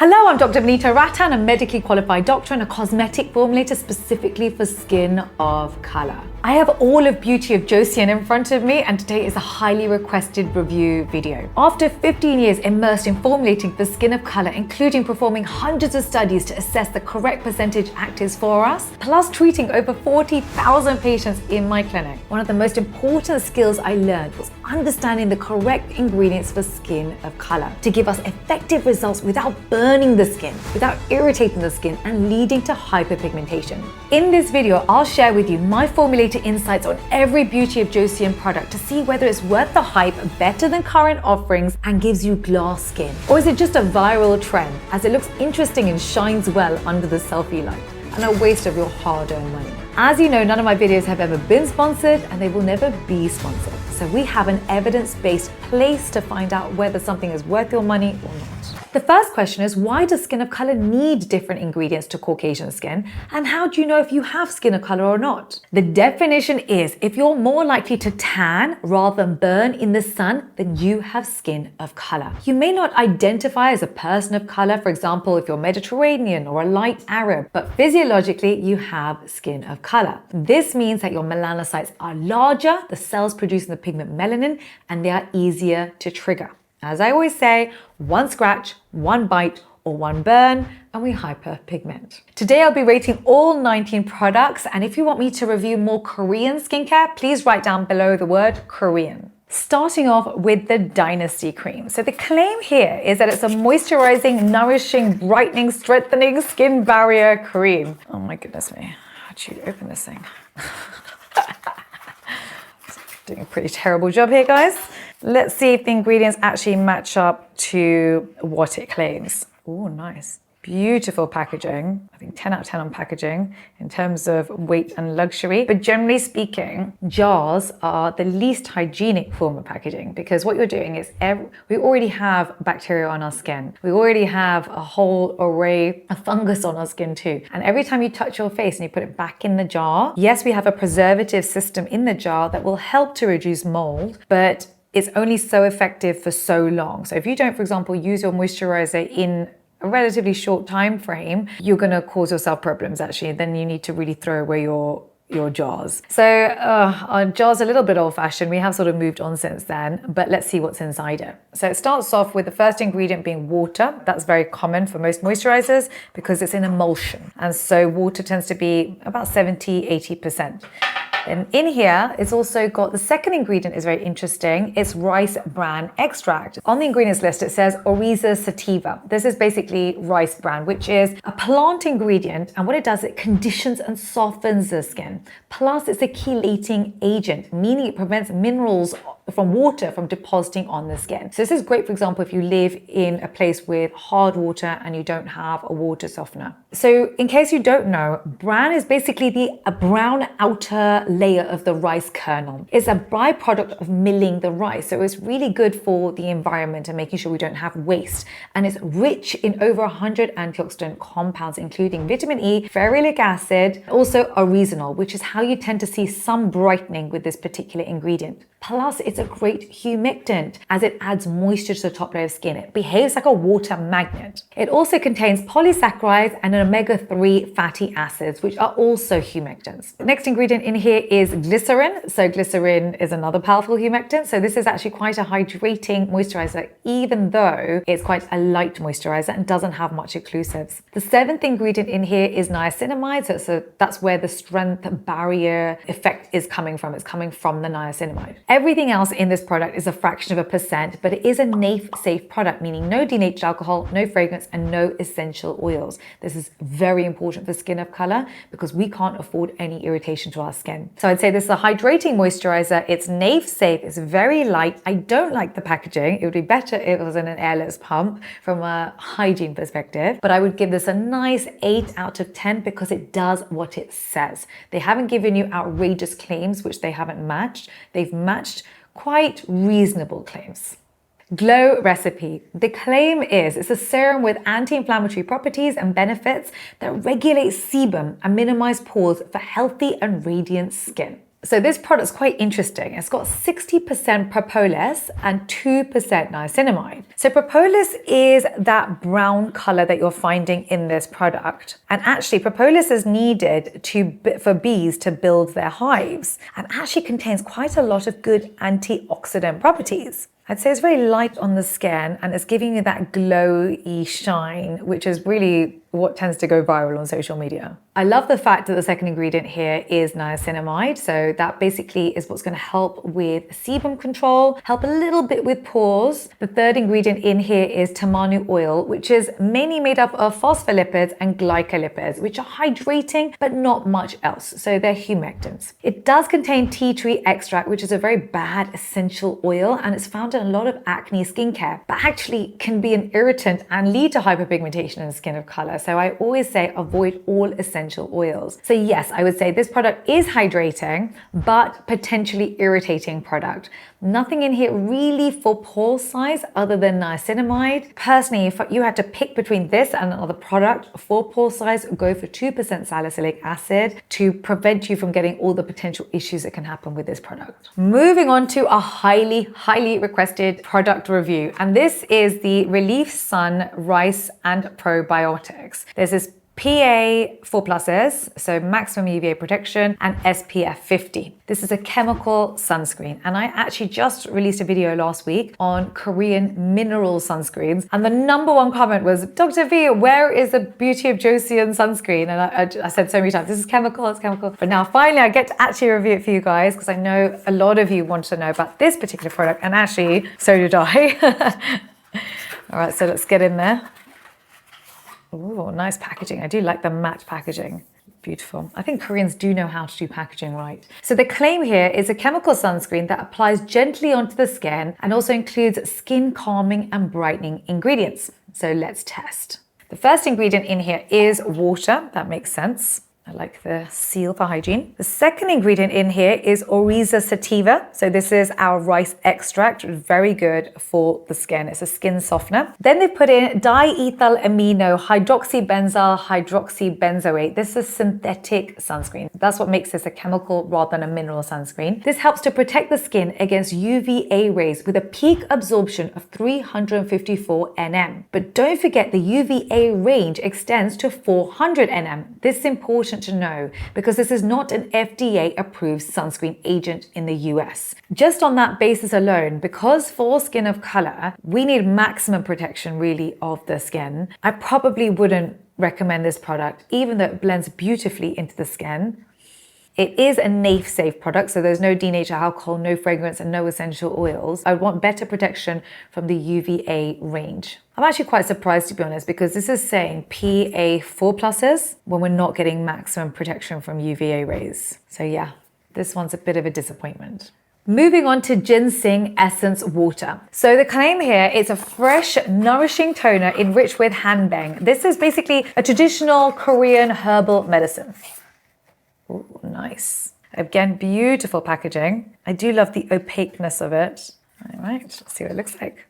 Hello, I'm Dr. Vanita Rattan, a medically qualified doctor and a cosmetic formulator specifically for skin of color. I have all of Beauty of Joseon in front of me, and today is a highly requested review video. After 15 years immersed in formulating for skin of color, including performing hundreds of studies to assess the correct percentage actives for us, plus treating over 40,000 patients in my clinic, one of the most important skills I learned was understanding the correct ingredients for skin of color to give us effective results without burning the skin, without irritating the skin and leading to hyperpigmentation. In this video, I'll share with you my formulated insights on every Beauty of Joseon product to see whether it's worth the hype, better than current offerings, and gives you glass skin. Or is it just a viral trend as it looks interesting and shines well under the selfie light, and a waste of your hard-earned money? As you know, none of my videos have ever been sponsored and they will never be sponsored. So we have an evidence-based place to find out whether something is worth your money or not. The first question is, why does skin of color need different ingredients to Caucasian skin? And how do you know if you have skin of color or not? The definition is, if you're more likely to tan rather than burn in the sun, then you have skin of color. You may not identify as a person of color, for example, if you're Mediterranean or a light Arab, but physiologically you have skin of color. This means that your melanocytes are larger, the cells producing the pigment melanin, and they are easier to trigger. As I always say, one scratch, one bite, or one burn, and we hyperpigment. Today I'll be rating all 19 products, and if you want me to review more Korean skincare, please write down below the word Korean. Starting off with the Dynasty Cream. So the claim here is that it's a moisturizing, nourishing, brightening, strengthening skin barrier cream. Oh my goodness me, how'd you open this thing? Doing a pretty terrible job here, guys. Let's see if the ingredients actually match up to what it claims. Oh, nice. Beautiful packaging. I think 10 out of 10 on packaging in terms of weight and luxury. But generally speaking, jars are the least hygienic form of packaging, because what you're doing is we already have bacteria on our skin. We already have a whole array of fungus on our skin too. And every time you touch your face and you put it back in the jar, yes, we have a preservative system in the jar that will help to reduce mold, but it's only so effective for so long. So if you don't, for example, use your moisturizer in a relatively short time frame, you're going to cause yourself problems actually. Then you need to really throw away your jars. So our jar's a little bit old-fashioned. We have sort of moved on since then, but let's see what's inside it. So it starts off with the first ingredient being water. That's very common for most moisturizers because it's an emulsion. And so water tends to be about 70-80%. And in here, it's also got the second ingredient is very interesting. It's rice bran extract. On the ingredients list, it says Oryza sativa. This is basically rice bran, which is a plant ingredient. And what it does, it conditions and softens the skin. Plus, it's a chelating agent, meaning it prevents minerals from water from depositing on the skin. So this is great, for example, if you live in a place with hard water and you don't have a water softener. So in case you don't know, bran is basically a brown outer layer of the rice kernel. It's a byproduct of milling the rice. So it's really good for the environment and making sure we don't have waste. And it's rich in over 100 antioxidant compounds, including vitamin E, ferulic acid, also oryzanol, which is how you tend to see some brightening with this particular ingredient. Plus, it's a great humectant as it adds moisture to the top layer of skin. It behaves like a water magnet. It also contains polysaccharides and omega-3 fatty acids, which are also humectants. The next ingredient in here is glycerin. So glycerin is another powerful humectant. So this is actually quite a hydrating moisturizer, even though it's quite a light moisturizer and doesn't have much occlusives. The seventh ingredient in here is niacinamide. So that's where the strength barrier effect is coming from. It's coming from the niacinamide. Everything else in this product is a fraction of a percent, but it is a NAF-safe product, meaning no denatured alcohol, no fragrance, and no essential oils. This is very important for skin of color because we can't afford any irritation to our skin. So I'd say this is a hydrating moisturizer. It's NAF-safe. It's very light. I don't like the packaging. It would be better if it was in an airless pump from a hygiene perspective, but I would give this a nice 8 out of 10 because it does what it says. They haven't given you outrageous claims, which they haven't matched. They've matched quite reasonable claims. Glow recipe. The claim is it's a serum with anti-inflammatory properties and benefits that regulate sebum and minimize pores for healthy and radiant skin. So this product's quite interesting. It's got 60% propolis and 2% niacinamide. So propolis is that brown color that you're finding in this product. And actually propolis is needed for bees to build their hives, and actually contains quite a lot of good antioxidant properties. I'd say it's very light on the skin and it's giving you that glowy shine, which is really what tends to go viral on social media. I love the fact that the second ingredient here is niacinamide. So that basically is what's going to help with sebum control, help a little bit with pores. The third ingredient in here is tamanu oil, which is mainly made up of phospholipids and glycolipids, which are hydrating, but not much else. So they're humectants. It does contain tea tree extract, which is a very bad essential oil, and it's found in a lot of acne skincare, but actually can be an irritant and lead to hyperpigmentation in the skin of color. So I always say avoid all essential oils. So yes, I would say this product is hydrating, but potentially irritating product. Nothing in here really for pore size other than niacinamide. Personally, if you had to pick between this and another product for pore size, go for 2% salicylic acid to prevent you from getting all the potential issues that can happen with this product. Moving on to a highly requested product review. And this is the Relief Sun Rice and Probiotics. There's this PA 4+, so maximum UVA protection, and SPF 50. This is a chemical sunscreen, and I actually just released a video last week on Korean mineral sunscreens, and the #1 comment was, Dr. V, where is the Beauty of Joseon sunscreen? And I said so many times, this is chemical, it's chemical. But now finally I get to actually review it for you guys, because I know a lot of you want to know about this particular product, and actually so did I. All right, so let's get in there. Oh, nice packaging. I do like the matte packaging. Beautiful. I think Koreans do know how to do packaging right. So the claim here is a chemical sunscreen that applies gently onto the skin and also includes skin calming and brightening ingredients. So let's test. The first ingredient in here is water. That makes sense. I like the seal for hygiene. The second ingredient in here is Oryza sativa. So this is our rice extract, very good for the skin. It's a skin softener. Then they put in diethyl amino hydroxybenzyl hydroxybenzoate. This is synthetic sunscreen. That's what makes this a chemical rather than a mineral sunscreen. This helps to protect the skin against UVA rays with a peak absorption of 354 nm. But don't forget the UVA range extends to 400 nm. This is important to know because this is not an FDA approved sunscreen agent in the US. Just on that basis alone, because for skin of color, we need maximum protection really of the skin, I probably wouldn't recommend this product, even though it blends beautifully into the skin. It is a NAF-safe product, so there's no denatured alcohol, no fragrance, and no essential oils. I would want better protection from the UVA range. I'm actually quite surprised, to be honest, because this is saying PA 4+ when we're not getting maximum protection from UVA rays. So yeah, this one's a bit of a disappointment. Moving on to Ginseng Essence Water. So the claim here is a fresh, nourishing toner enriched with hanbang. This is basically a traditional Korean herbal medicine. Ooh, nice. Again, beautiful packaging. I do love the opaqueness of it. All right, let's see what it looks like.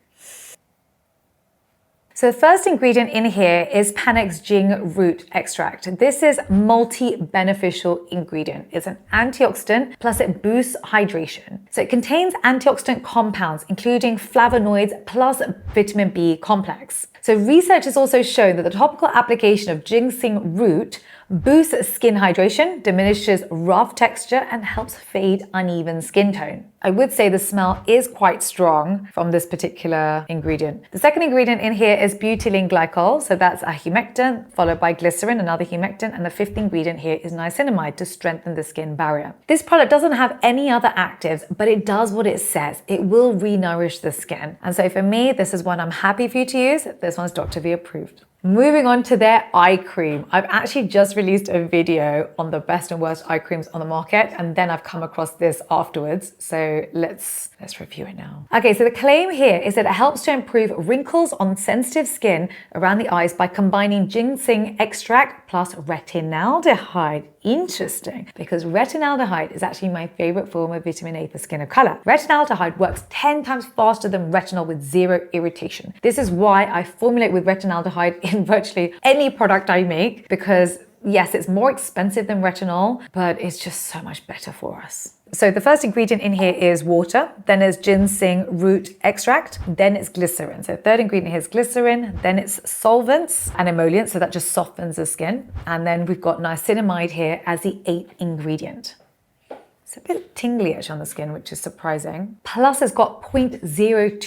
So the first ingredient in here is Panax Jing root extract. This is multi-beneficial ingredient. It's an antioxidant, plus it boosts hydration. So it contains antioxidant compounds, including flavonoids plus vitamin B complex. So research has also shown that the topical application of ginseng root boosts skin hydration, diminishes rough texture, and helps fade uneven skin tone. I would say the smell is quite strong from this particular ingredient. The second ingredient in here is butylene glycol, so that's a humectant, followed by glycerin, another humectant, and the fifth ingredient here is niacinamide to strengthen the skin barrier. This product doesn't have any other actives, but it does what it says. It will re-nourish the skin. And so for me, this is one I'm happy for you to use. This one's Dr. V approved. Moving on to their eye cream. I've actually just released a video on the best and worst eye creams on the market, and then I've come across this afterwards. So let's review it now. Okay, so the claim here is that it helps to improve wrinkles on sensitive skin around the eyes by combining ginseng extract plus retinaldehyde. Interesting, because retinaldehyde is actually my favorite form of vitamin A for skin of color. Retinaldehyde works 10 times faster than retinol with zero irritation. This is why I formulate with retinaldehyde in virtually any product I make, because yes, it's more expensive than retinol, but it's just so much better for us. So the first ingredient in here is water, then it's ginseng root extract, then it's glycerin. So third ingredient here is glycerin, then it's solvents and emollients, so that just softens the skin. And then we've got niacinamide here as the 8th ingredient. It's a bit tingly actually on the skin, which is surprising. Plus it's got 0.02%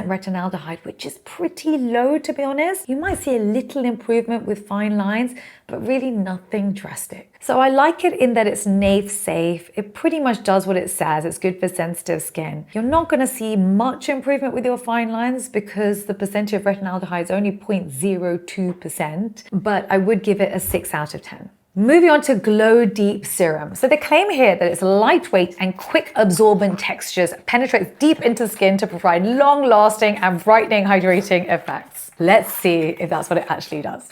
retinaldehyde, which is pretty low to be honest. You might see a little improvement with fine lines, but really nothing drastic. So I like it in that it's nafe safe. It pretty much does what it says. It's good for sensitive skin. You're not gonna see much improvement with your fine lines because the percentage of retinaldehyde is only 0.02%, but I would give it a 6 out of 10. Moving on to Glow Deep Serum. So they claim here that it's lightweight and quick absorbent textures, penetrates deep into the skin to provide long-lasting and brightening, hydrating effects. Let's see if that's what it actually does.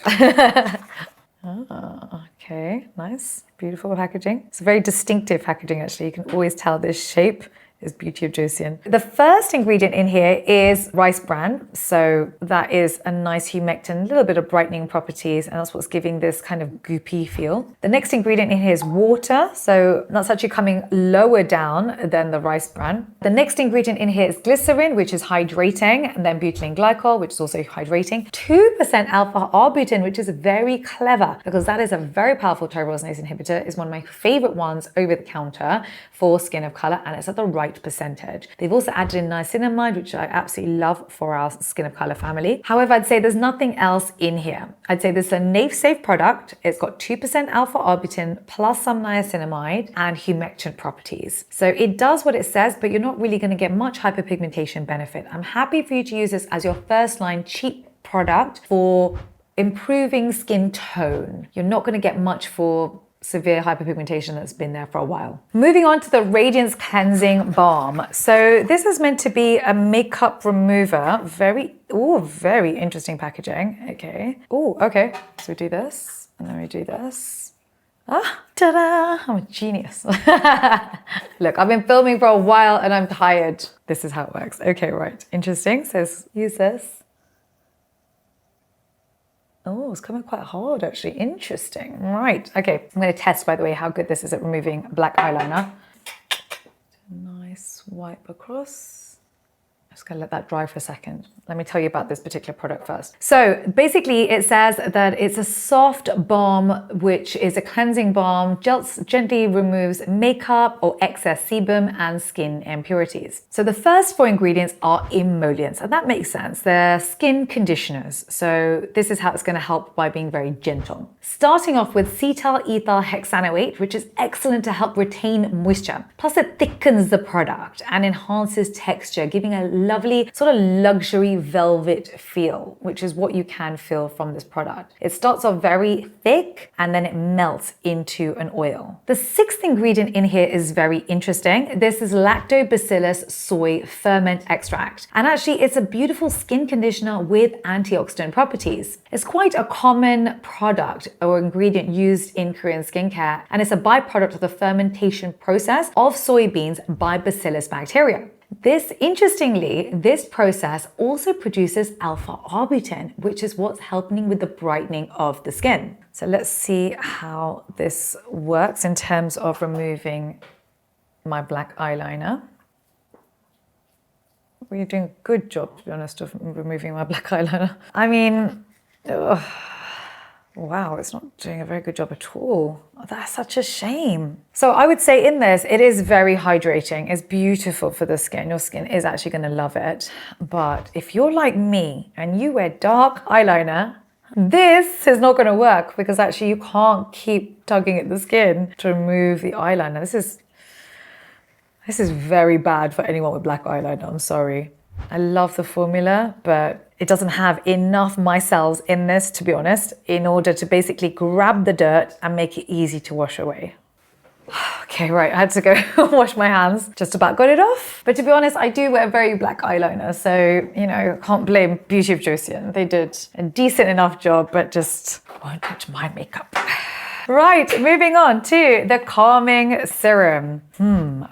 Okay, nice, beautiful packaging. It's a very distinctive packaging actually. You can always tell this shape is Beauty of Joseon. The first ingredient in here is rice bran. So that is a nice humectant, a little bit of brightening properties, and that's what's giving this kind of goopy feel. The next ingredient in here is water. So that's actually coming lower down than the rice bran. The next ingredient in here is glycerin, which is hydrating, and then butylene glycol, which is also hydrating. 2% alpha arbutin, which is very clever because that is a very powerful terephthalic inhibitor. It's one of my favorite ones over the counter for skin of color, and it's at the right percentage. They've also added in niacinamide, which I absolutely love for our skin of color family. However, I'd say there's nothing else in here. I'd say this is a nafe safe product. It's got 2% alpha arbutin plus some niacinamide and humectant properties. So it does what it says, but you're not really going to get much hyperpigmentation benefit. I'm happy for you to use this as your first line cheap product for improving skin tone. You're not going to get much for severe hyperpigmentation that's been there for a while. Moving on to the Radiance Cleansing Balm. So this is meant to be a makeup remover. Very interesting packaging. Okay. Oh, okay. So we do this, and then we do this. Ah, ta-da! I'm a genius. Look, I've been filming for a while and I'm tired. This is how it works. Okay, right. Interesting. So use this. Oh, it's coming quite hard actually. Interesting. Right. Okay. I'm going to test, by the way, how good this is at removing black eyeliner. Nice wipe across. I'm just going to let that dry for a second. Let me tell you about this particular product first. So basically it says that it's a soft balm, which is a cleansing balm, gently removes makeup or excess sebum and skin impurities. So the first 4 ingredients are emollients, and that makes sense. They're skin conditioners. So this is how it's going to help by being very gentle. Starting off with cetyl ethyl hexanoate, which is excellent to help retain moisture. Plus it thickens the product and enhances texture, giving a lovely sort of luxury velvet feel, which is what you can feel from this product. It starts off very thick and then it melts into an oil. The 6th ingredient in here is very interesting. This is lactobacillus soy ferment extract. And actually it's a beautiful skin conditioner with antioxidant properties. It's quite a common product or ingredient used in Korean skincare, and it's a byproduct of the fermentation process of soybeans by Bacillus bacteria. Interestingly, this process also produces alpha arbutin, which is what's helping with the brightening of the skin. So let's see how this works in terms of removing my black eyeliner. Well, you're doing a good job, to be honest, of removing my black eyeliner. I mean, wow, it's not doing a very good job at all. Oh, that's such a shame. So I would say in this, it is very hydrating. It's beautiful for the skin. Your skin is actually going to love it. But if you're like me and you wear dark eyeliner, this is not going to work because actually you can't keep tugging at the skin to remove the eyeliner. This is very bad for anyone with black eyeliner. I'm sorry. I love the formula, but it doesn't have enough micelles in this, to be honest, in order to basically grab the dirt and make it easy to wash away. Okay, right, I had to go wash my hands. Just about got it off. But to be honest, I do wear very black eyeliner, so, you know, can't blame Beauty of Joseon. They did a decent enough job, but just won't touch my makeup. Right, moving on to the calming serum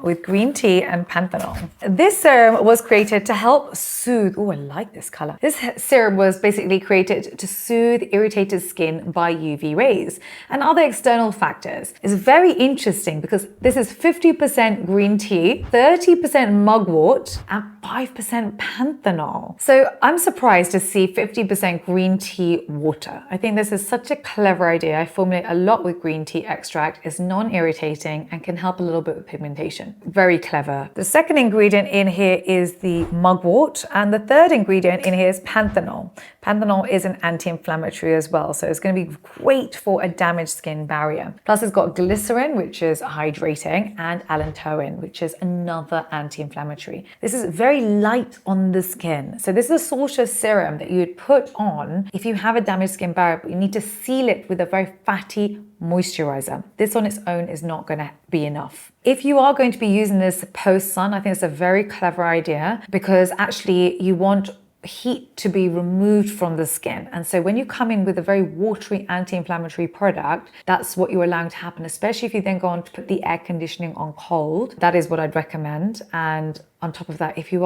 with green tea and panthenol. This serum was created to help soothe. Oh, I like this color. This serum was basically created to soothe irritated skin by UV rays and other external factors. It's very interesting because this is 50% green tea, 30% mugwort, and 5% panthenol. So I'm surprised to see 50% green tea water. I think this is such a clever idea. I formulate a lot with green tea extract. It's non-irritating and can help a little bit with pigmentation. Very clever. The second ingredient in here is the mugwort, and the third ingredient in here is panthenol. Panthenol is an anti-inflammatory as well, so it's going to be great for a damaged skin barrier. Plus it's got glycerin, which is hydrating, and allantoin, which is another anti-inflammatory. This is very light on the skin. So this is a sort of serum that you would put on if you have a damaged skin barrier, but you need to seal it with a very fatty moisturizer. This on its own is not going to be enough. If you are going to be using this post-sun, I think it's a very clever idea because actually you want heat to be removed from the skin. And so when you come in with a very watery anti-inflammatory product, that's what you're allowing to happen, especially if you then go on to put the air conditioning on cold. That is what I'd recommend. And on top of that, if you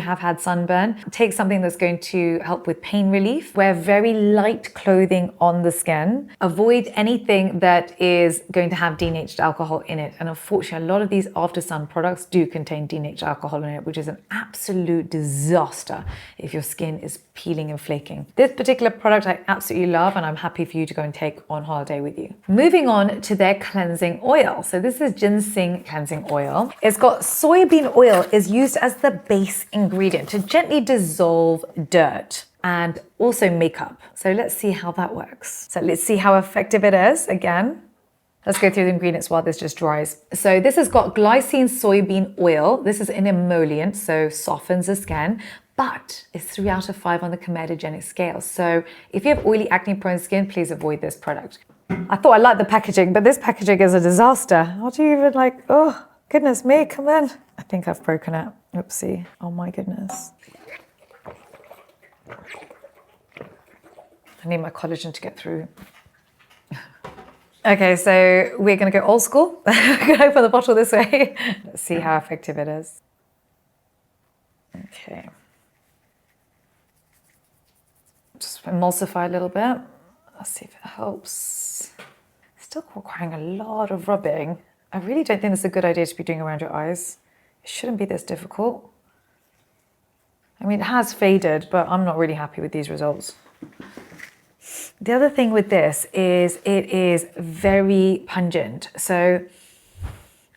have had sunburn, take something that's going to help with pain relief. Wear very light clothing on the skin. Avoid anything that is going to have denatured alcohol in it. And unfortunately, a lot of these after sun products do contain denatured alcohol in it, which is an absolute disaster if your skin is peeling and flaking. This particular product I absolutely love, and I'm happy for you to go and take on holiday with you. Moving on to their cleansing oil. So this is ginseng cleansing oil. It's got soybean oil is used as the base ingredient to gently dissolve dirt and also makeup. So let's see how that works. So let's see how effective it is again. Let's go through the ingredients while this just dries. So this has got glycine soybean oil. This is an emollient, so softens the skin, but it's 3 out of 5 on the comedogenic scale. So if you have oily, acne-prone skin, please avoid this product. I thought I liked the packaging, but this packaging is a disaster. How do you even oh, goodness me, come in. I think I've broken it. Oopsie. Oh my goodness. I need my collagen to get through. Okay, so we're going to go old school. I'm going to open the bottle this way. Let's see how effective it is. Okay. Just emulsify a little bit. Let's see if it helps. Still requiring a lot of rubbing. I really don't think it's a good idea to be doing around your eyes. It shouldn't be this difficult. I mean, it has faded, but I'm not really happy with these results. The other thing with this is it is very pungent. So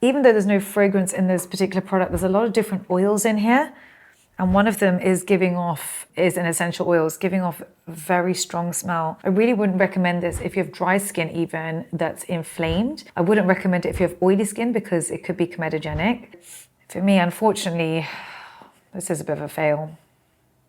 even though there's no fragrance in this particular product, there's a lot of different oils in here. And one of them is an essential oil. It's giving off a very strong smell. I really wouldn't recommend this if you have dry skin even that's inflamed. I wouldn't recommend it if you have oily skin because it could be comedogenic. For me, unfortunately, this is a bit of a fail.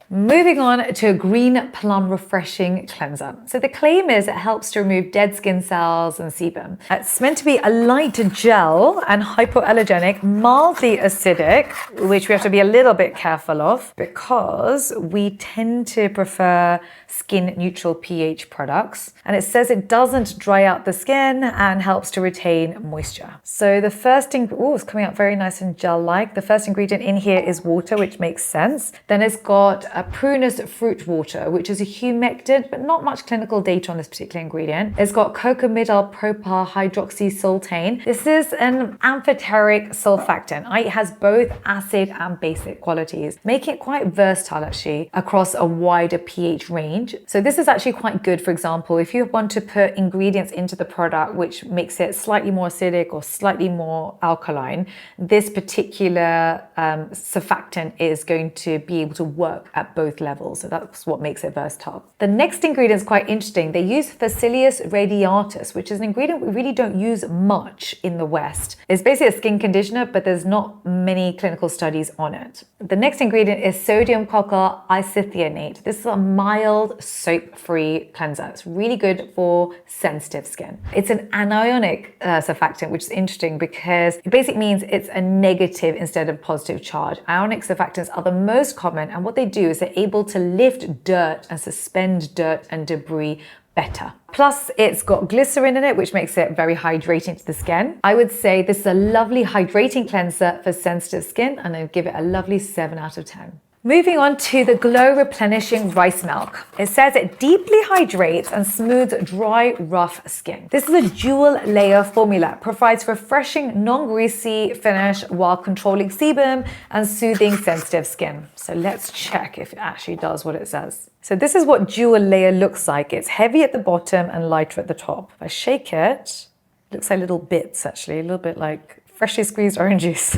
Moving on to a green plum refreshing cleanser. So the claim is it helps to remove dead skin cells and sebum. It's meant to be a light gel and hypoallergenic, mildly acidic, which we have to be a little bit careful of because we tend to prefer skin neutral pH products. And it says it doesn't dry out the skin and helps to retain moisture. So the first it's coming out very nice and gel-like. The first ingredient in here is water, which makes sense. Then it's got a prunus fruit water, which is a humectant, but not much clinical data on this particular ingredient. It's got cocamidol propyl hydroxysultane. This is an amphoteric surfactant. It has both acid and basic qualities, making it quite versatile actually across a wider pH range. So this is actually quite good, for example, if you want to put ingredients into the product which makes it slightly more acidic or slightly more alkaline, this particular surfactant is going to be able to work at both levels. So that's what makes it versatile. The next ingredient is quite interesting. They use Facilis radiatus, which is an ingredient we really don't use much in the West. It's basically a skin conditioner, but there's not many clinical studies on it. The next ingredient is sodium cocoa isethionate. This is a mild soap-free cleanser. It's really good for sensitive skin. It's an anionic surfactant, which is interesting because it basically means it's a negative instead of positive charge. Ionic surfactants are the most common, and what they do is because they're able to lift dirt and suspend dirt and debris better. Plus, it's got glycerin in it, which makes it very hydrating to the skin. I would say this is a lovely hydrating cleanser for sensitive skin, and I'd give it a lovely 7 out of 10. Moving on to the Glow Replenishing Rice Milk. It says it deeply hydrates and smooths dry, rough skin. This is a dual layer formula, provides refreshing, non-greasy finish while controlling sebum and soothing sensitive skin. So let's check if it actually does what it says. So this is what dual layer looks like. It's heavy at the bottom and lighter at the top. If I shake it, it looks like little bits actually, a little bit like freshly squeezed orange juice.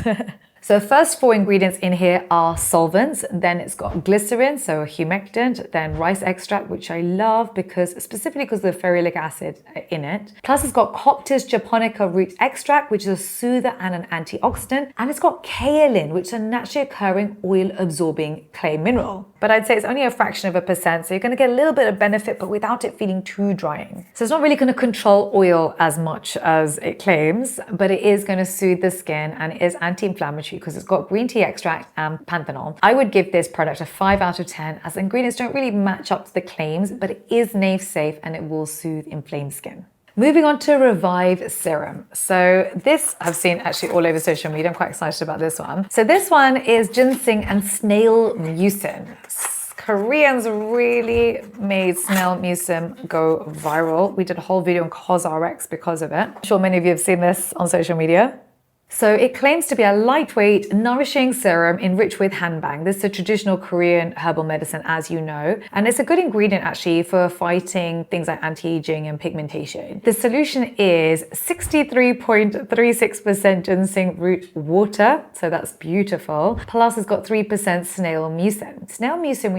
So the first 4 ingredients in here are solvents, then it's got glycerin, so a humectant, then rice extract, which I love specifically because of the ferulic acid in it. Plus it's got Coptis japonica root extract, which is a soother and an antioxidant. And it's got kaolin, which is a naturally occurring oil absorbing clay mineral. But I'd say it's only a fraction of a percent, so you're going to get a little bit of benefit, but without it feeling too drying. So it's not really going to control oil as much as it claims, but it is going to soothe the skin and it is anti-inflammatory because it's got green tea extract and panthenol. I would give this product a 5 out of 10 as the ingredients don't really match up to the claims, but it is nail safe and it will soothe inflamed skin. Moving on to Revive Serum. So this I've seen actually all over social media. I'm quite excited about this one. So this one is ginseng and snail mucin. Koreans really made snail mucin go viral. We did a whole video on CosRx because of it. I'm sure many of you have seen this on social media. So it claims to be a lightweight, nourishing serum enriched with hanbang. This is a traditional Korean herbal medicine, as you know, and it's a good ingredient actually for fighting things like anti-aging and pigmentation. The solution is 63.36% ginseng root water, so that's beautiful. Plus it's got 3% snail mucin. Snail mucin,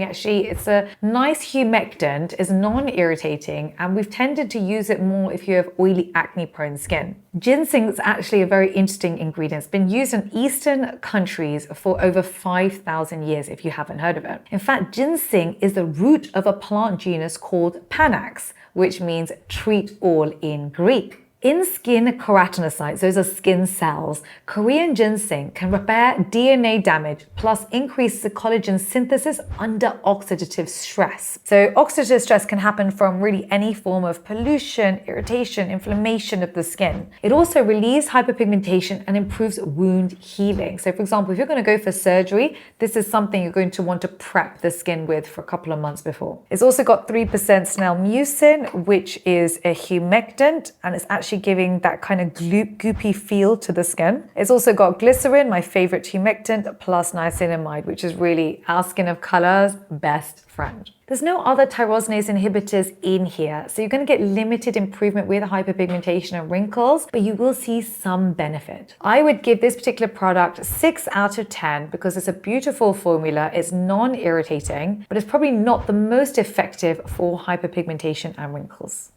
it's a nice humectant, it's non-irritating, and we've tended to use it more if you have oily acne-prone skin. Ginseng is actually a very interesting ingredient. It's been used in Eastern countries for over 5,000 years, if you haven't heard of it. In fact, ginseng is the root of a plant genus called Panax, which means treat all in Greek. In skin keratinocytes, those are skin cells, Korean ginseng can repair DNA damage plus increase the collagen synthesis under oxidative stress. So oxidative stress can happen from really any form of pollution, irritation, inflammation of the skin. It also relieves hyperpigmentation and improves wound healing. So for example, if you're going to go for surgery, this is something you're going to want to prep the skin with for a couple of months before. It's also got 3% snail mucin, which is a humectant, and it's actually giving that kind of goopy feel to the skin. It's also got glycerin, my favorite humectant, plus niacinamide, which is really our skin of color's best friend. There's no other tyrosinase inhibitors in here, so you're going to get limited improvement with hyperpigmentation and wrinkles, but you will see some benefit. I would give this particular product 6 out of 10 because it's a beautiful formula, it's non-irritating, but it's probably not the most effective for hyperpigmentation and wrinkles.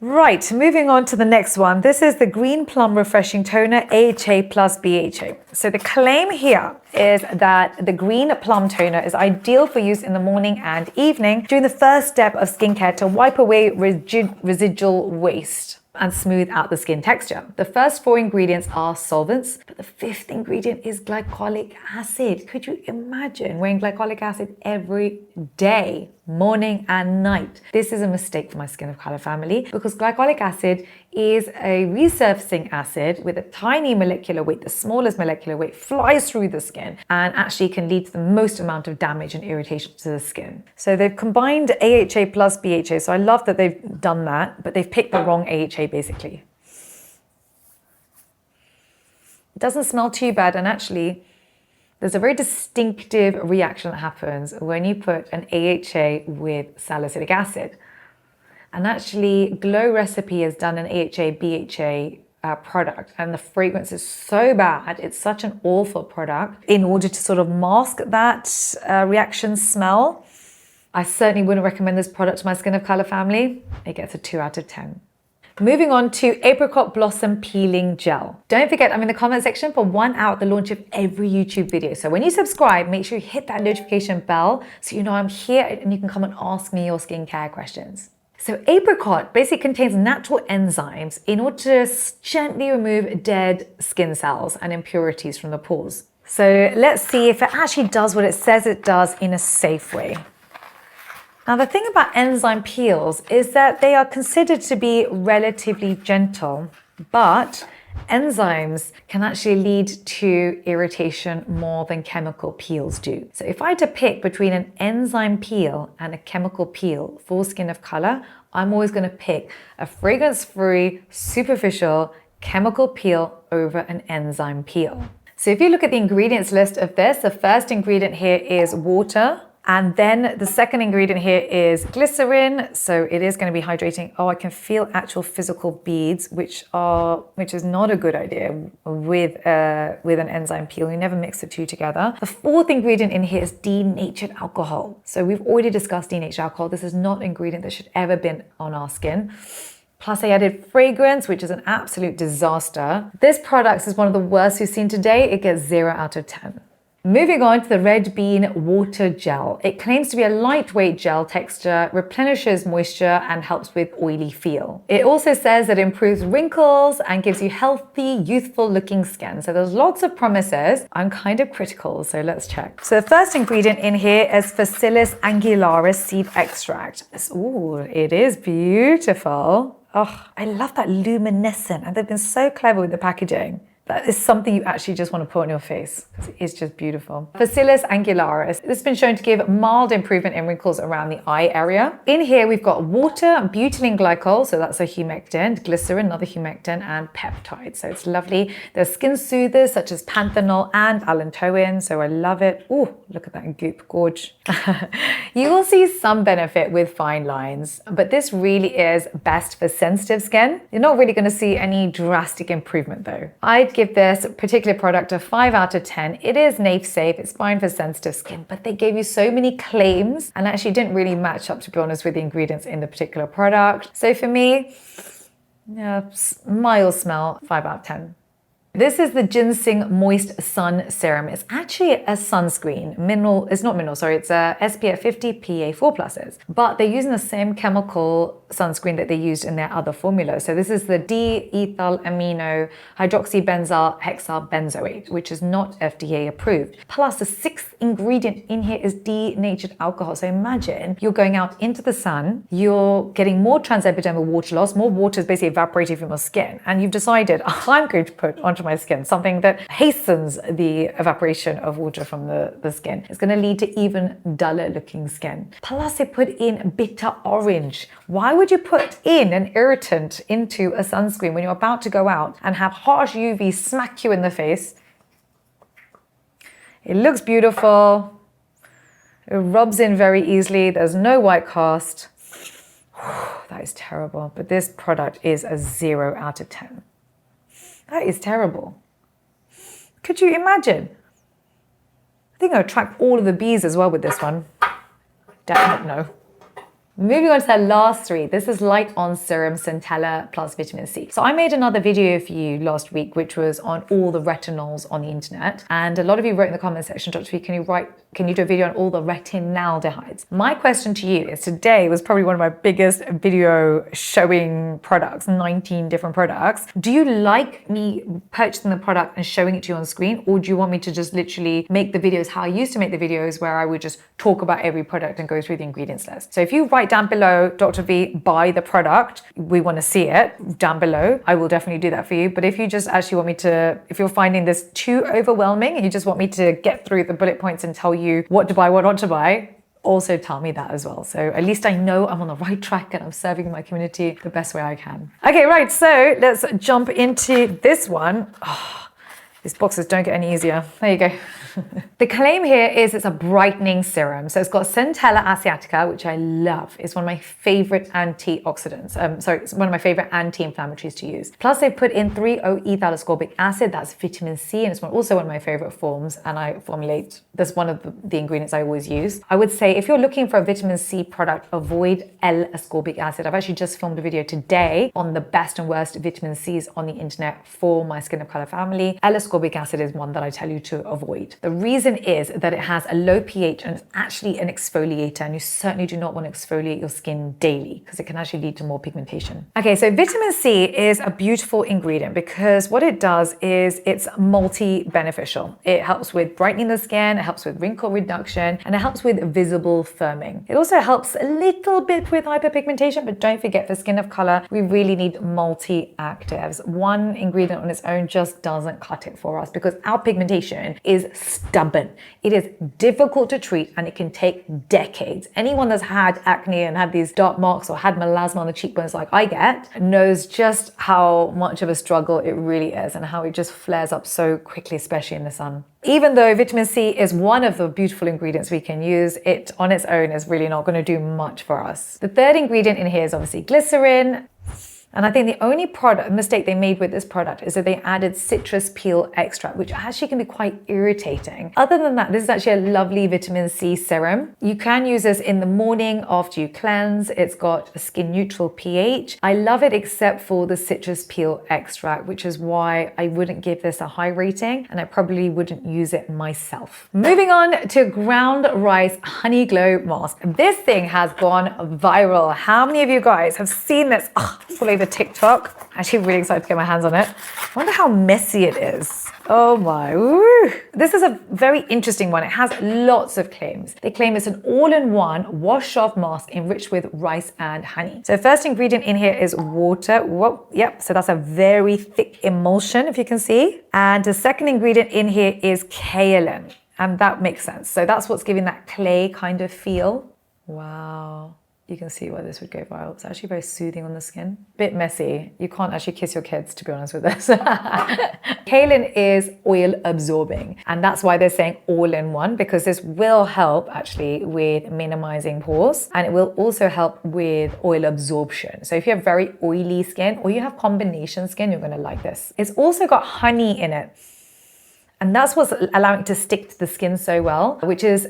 Right, moving on to the next one. This is the Green Plum Refreshing Toner, AHA plus BHA. So the claim here is that the Green Plum Toner is ideal for use in the morning and evening during the first step of skincare to wipe away residual waste and smooth out the skin texture. The first 4 ingredients are solvents, but the 5th ingredient is glycolic acid. Could you imagine wearing glycolic acid every day, morning and night? This is a mistake for my skin of color family because glycolic acid is a resurfacing acid with a tiny molecular weight, the smallest molecular weight, flies through the skin and actually can lead to the most amount of damage and irritation to the skin. So they've combined AHA plus BHA. So I love that they've done that, but they've picked the wrong AHA basically. It doesn't smell too bad, and actually there's a very distinctive reaction that happens when you put an AHA with salicylic acid. And actually, Glow Recipe has done an AHA-BHA product, and the fragrance is so bad, it's such an awful product. In order to sort of mask that reaction smell, I certainly wouldn't recommend this product to my skin of color family. It gets a 2 out of 10. Moving on to Apricot Blossom Peeling Gel. Don't forget, I'm in the comment section for 1 hour at the launch of every YouTube video. So when you subscribe, make sure you hit that notification bell so you know I'm here and you can come and ask me your skincare questions. So apricot basically contains natural enzymes in order to gently remove dead skin cells and impurities from the pores. So let's see if it actually does what it says it does in a safe way. Now, the thing about enzyme peels is that they are considered to be relatively gentle, but enzymes can actually lead to irritation more than chemical peels do. So if I had to pick between an enzyme peel and a chemical peel for skin of color, I'm always going to pick a fragrance-free, superficial chemical peel over an enzyme peel. So if you look at the ingredients list of this, the first ingredient here is water. And then the second ingredient here is glycerin. So it is going to be hydrating. Oh, I can feel actual physical beads, which is not a good idea with an enzyme peel. You never mix the two together. The fourth ingredient in here is denatured alcohol. So we've already discussed denatured alcohol. This is not an ingredient that should ever been on our skin. Plus I added fragrance, which is an absolute disaster. This product is one of the worst we've seen today. It gets 0 out of 10. Moving on to the Red Bean Water Gel. It claims to be a lightweight gel texture, replenishes moisture, and helps with oily feel. It also says that it improves wrinkles and gives you healthy, youthful looking skin. So there's lots of promises. I'm kind of critical, so let's check. So the first ingredient in here is Physalis angularis seed extract. Ooh, it is beautiful. Oh, I love that luminescent, and they've been so clever with the packaging. That is something you actually just want to put on your face because it is just beautiful. Physalis angularis. This has been shown to give mild improvement in wrinkles around the eye area. In here, we've got water, butylene glycol, so that's a humectant, glycerin, another humectant, and peptide. So it's lovely. There's skin soothers such as Panthenol and allantoin, so I love it. Ooh, look at that goop, gorge. You will see some benefit with fine lines, but this really is best for sensitive skin. You're not really going to see any drastic improvement though. I'd give this particular product a 5 out of 10. It is nape safe, it's fine for sensitive skin, but they gave you so many claims and actually didn't really match up, to be honest, with the ingredients in the particular product. So for me, yeah, mild smell, 5 out of 10. This is the Ginseng Moist Sun Serum. It's actually a sunscreen. It's not mineral, sorry, it's a SPF 50 PA4+. But they're using the same chemical sunscreen that they used in their other formula. So this is the D-ethyl amino hydroxybenzyl hexyl benzoate, which is not FDA approved. Plus the sixth ingredient in here is denatured alcohol. So imagine you're going out into the sun, you're getting more transepidermal water loss, more water is basically evaporating from your skin, and you've decided, I'm going to put onto my skin something that hastens the evaporation of water from the skin. It's going to lead to even duller looking skin. Plus they put in bitter orange. Why would you put in an irritant into a sunscreen when you're about to go out and have harsh UV smack you in the face? It looks beautiful. It rubs in very easily. There's no white cast. That is terrible. But this product is a 0 out of 10. That is terrible. Could you imagine? I think I'll attract all of the bees as well with this one. Definitely no. Moving on to the last three. This is Light On Serum Centella plus Vitamin C. So I made another video for you last week, which was on all the retinols on the internet. And a lot of you wrote in the comment section, Dr. V, can you do a video on all the retinaldehydes? My question to you is, today was probably one of my biggest video showing products, 19 different products. Do you like me purchasing the product and showing it to you on screen? Or do you want me to just literally make the videos how I used to make the videos, where I would just talk about every product and go through the ingredients list? So if you write down below, Dr. V, buy the product, we want to see it down below, I will definitely do that for you. But if you just actually want me to, if you're finding this too overwhelming and you just want me to get through the bullet points and tell you what to buy, what not to buy, also tell me that as well. So at least I know I'm on the right track and I'm serving my community the best way I can. Okay, right, so let's jump into this one. Oh, these boxes don't get any easier. There you go. The claim here is it's a brightening serum. So it's got Centella asiatica, which I love. It's one of my favorite antioxidants. It's one of my favorite anti-inflammatories to use. Plus they put in 3-O-ethyl ascorbic acid. That's vitamin C, and it's also one of my favorite forms. And I formulate, that's one of the ingredients I always use. I would say if you're looking for a vitamin C product, avoid L-ascorbic acid. I've actually just filmed a video today on the best and worst vitamin Cs on the internet for my skin of color family. L-ascorbic acid is one that I tell you to avoid. The reason is that it has a low pH and it's actually an exfoliator, and you certainly do not want to exfoliate your skin daily because it can actually lead to more pigmentation. Okay, so vitamin C is a beautiful ingredient because what it does is it's multi-beneficial. It helps with brightening the skin, it helps with wrinkle reduction, and it helps with visible firming. It also helps a little bit with hyperpigmentation, but don't forget, for skin of color, we really need multi-actives. One ingredient on its own just doesn't cut it for us because our pigmentation is stubborn. It is difficult to treat and it can take decades. Anyone that's had acne and had these dark marks or had melasma on the cheekbones like I get knows just how much of a struggle it really is and how it just flares up so quickly, especially in the sun. Even though vitamin C is one of the beautiful ingredients we can use, it on its own is really not going to do much for us. The third ingredient in here is obviously glycerin. And I think the only mistake they made with this product is that they added citrus peel extract, which actually can be quite irritating. Other than that, this is actually a lovely vitamin C serum. You can use this in the morning after you cleanse. It's got a skin neutral pH. I love it except for the citrus peel extract, which is why I wouldn't give this a high rating and I probably wouldn't use it myself. Moving on to ground rice honey glow mask. This thing has gone viral. How many of you guys have seen this all over TikTok? Actually really excited to get my hands on it. I wonder how messy it is. Oh my, woo. This is a very interesting one. It has lots of claims. They claim it's an all-in-one wash-off mask enriched with rice and honey. So first ingredient in here is water. Whoa, yep, so that's a very thick emulsion, if you can see. And the second ingredient in here is kaolin, and that makes sense. So that's what's giving that clay kind of feel. Wow. You can see why this would go viral. It's actually very soothing on the skin. Bit messy. You can't actually kiss your kids, to be honest with this. Kaolin is oil absorbing, and that's why they're saying all in one, because this will help actually with minimizing pores, and it will also help with oil absorption. So if you have very oily skin or you have combination skin, you're gonna like this. It's also got honey in it, and that's what's allowing it to stick to the skin so well, which is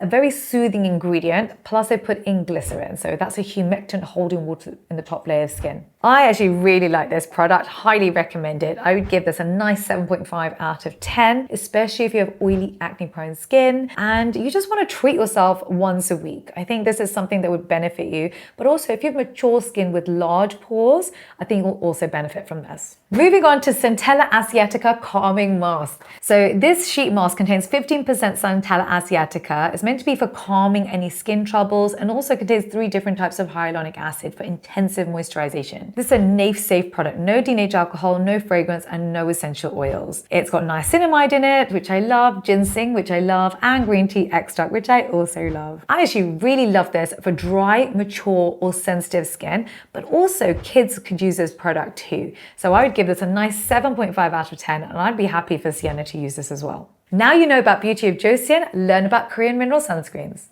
a very soothing ingredient, plus I put in glycerin. So that's a humectant holding water in the top layer of skin. I actually really like this product, highly recommend it. I would give this a nice 7.5 out of 10, especially if you have oily acne prone skin and you just want to treat yourself once a week. I think this is something that would benefit you, but also if you have mature skin with large pores, I think you'll also benefit from this. Moving on to Centella Asiatica Calming Mask. So this sheet mask contains 15% Centella Asiatica. It's meant to be for calming any skin troubles and also contains 3 different types of hyaluronic acid for intensive moisturization. This is a NAFE-safe product, no denatured alcohol, no fragrance, and no essential oils. It's got niacinamide in it, which I love, ginseng, which I love, and green tea extract, which I also love. I actually really love this for dry, mature, or sensitive skin, but also kids could use this product too. So I would give this a nice 7.5 out of 10, and I'd be happy for Sienna to use this as well. Now you know about Beauty of Joseon, learn about Korean mineral sunscreens.